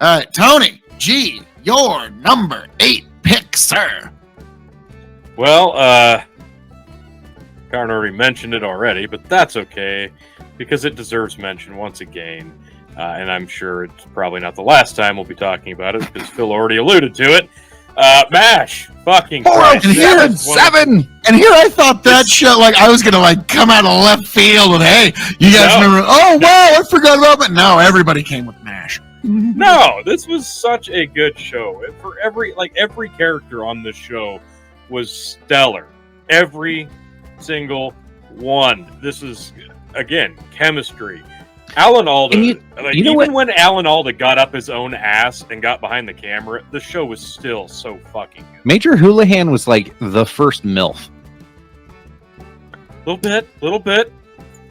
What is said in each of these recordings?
All right, Tony G, your number 8 pick, sir. Well, Karen already mentioned it already, but that's okay because it deserves mention once again. And I'm sure it's probably not the last time we'll be talking about it because Phil already alluded to it. MASH, fucking Christ. And here at 7, and here I thought that show, like I was gonna like come out of left field and hey, you guys remember? Oh wow, I forgot about it. No, everybody came with MASH. No, this was such a good show. For every character on this show was stellar. Every single one. This is again chemistry. Alan Alda, when Alan Alda got up his own ass and got behind the camera, the show was still so fucking good. Major Houlihan was like the first MILF. Little bit.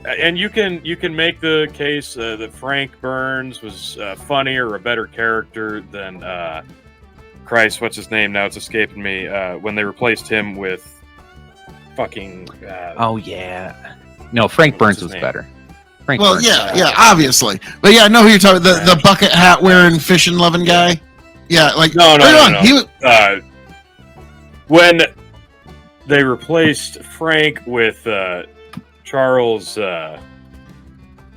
And you can make the case that Frank Burns was funnier or a better character than Christ, what's his name now? It's escaping me. When they replaced him with fucking. Oh yeah, no, Frank Burns was better. Frank well, Burns. Yeah, obviously, but yeah, I know who you're talking. The bucket hat wearing fishing loving guy. Yeah, like no. When they replaced Frank with Charles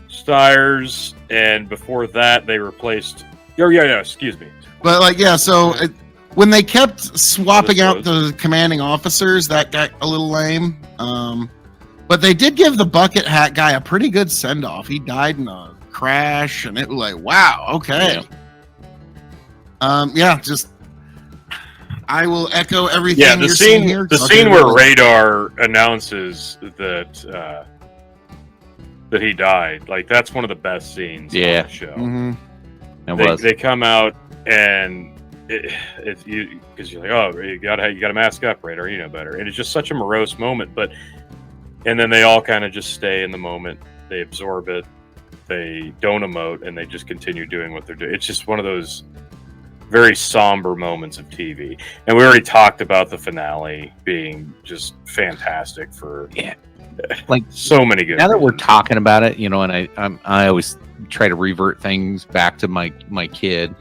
Stiers, and before that they replaced. Excuse me. But like, yeah, so when they kept swapping out the commanding officers, that got a little lame. But they did give the bucket hat guy a pretty good send off. He died in a crash, and it was like, wow, okay. Yeah. Just I will echo everything. Yeah, the scene here. The scene where Radar announces that he died, like that's one of the best scenes on the show. Mm-hmm. They come out and it's you because you're like, oh, you gotta mask up, Radar, you know better. And it's just such a morose moment, and then they all kind of just stay in the moment. They absorb it. They don't emote, and they just continue doing what they're doing. It's just one of those very somber moments of TV. And we already talked about the finale being just fantastic for like so many good. Now that we're talking about it, and I always try to revert things back to my kid.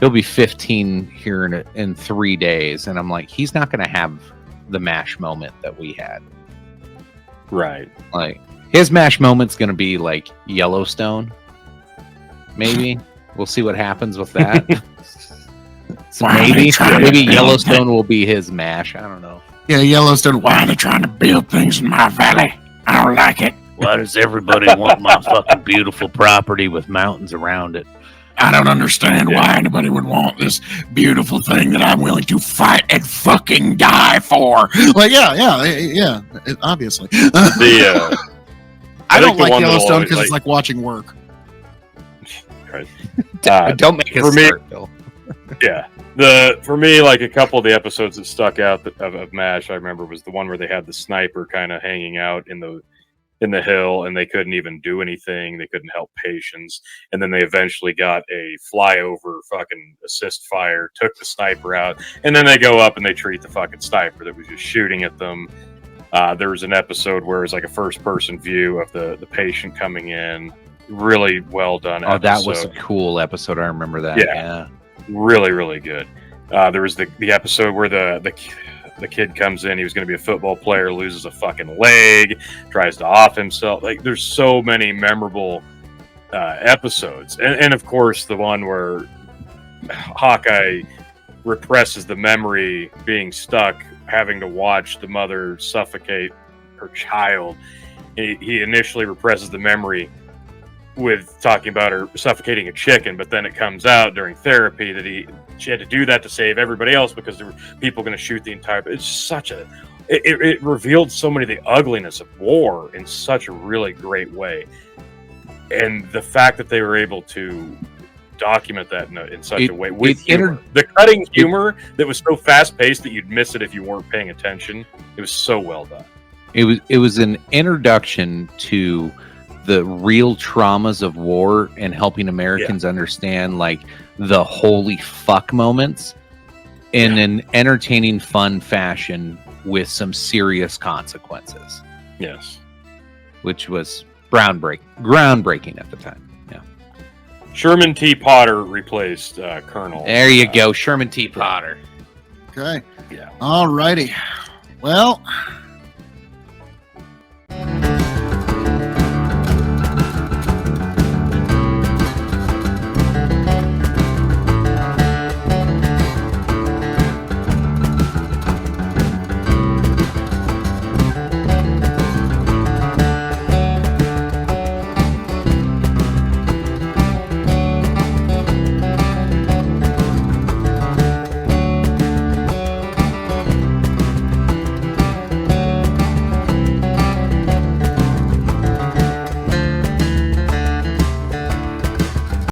He'll be 15 here in 3 days, and I'm like, he's not going to have the MASH moment that we had. Right. Like his MASH moment's going to be like Yellowstone. Maybe we'll see what happens with that. So maybe Yellowstone will be his MASH. I don't know. Yeah, Yellowstone. Why are they trying to build things in my valley? I don't like it. Why does everybody want my fucking beautiful property with mountains around it? I don't understand why anybody would want this beautiful thing that I'm willing to fight and fucking die for. Like, obviously. I don't like Yellowstone because it's like watching work. Right. Don't make it start, Phil. Yeah. For me, like a couple of the episodes that stuck out of MASH, I remember was the one where they had the sniper kind of hanging out in the hill, and they couldn't even do anything. They couldn't help patients. And then they eventually got a flyover fucking assist fire, took the sniper out, and then they go up and they treat the fucking sniper that was just shooting at them. There was an episode where it was like a first-person view of the patient coming in. Really well done episode. That was a cool episode. I remember that. Yeah. Really, really good. There was the episode where the kid comes in. He was going to be a football player, loses a fucking leg, tries to off himself. Like, there's so many memorable episodes, and of course the one where Hawkeye represses the memory, being stuck, having to watch the mother suffocate her child. He initially represses the memory with talking about her suffocating a chicken, but then it comes out during therapy that she had to do that to save everybody else because there were people going to shoot the entire. It's such it revealed so many of the ugliness of war in such a really great way, and the fact that they were able to document that in such a way with humor. The cutting humor that was so fast paced that you'd miss it if you weren't paying attention. It was so well done. It was an introduction to the real traumas of war and helping Americans understand like the holy fuck moments in an entertaining, fun fashion with some serious consequences. Yes. Which was groundbreaking at the time. Yeah. Sherman T. Potter replaced Colonel. There you go, Sherman T. Potter. Okay. Yeah. All righty. Well,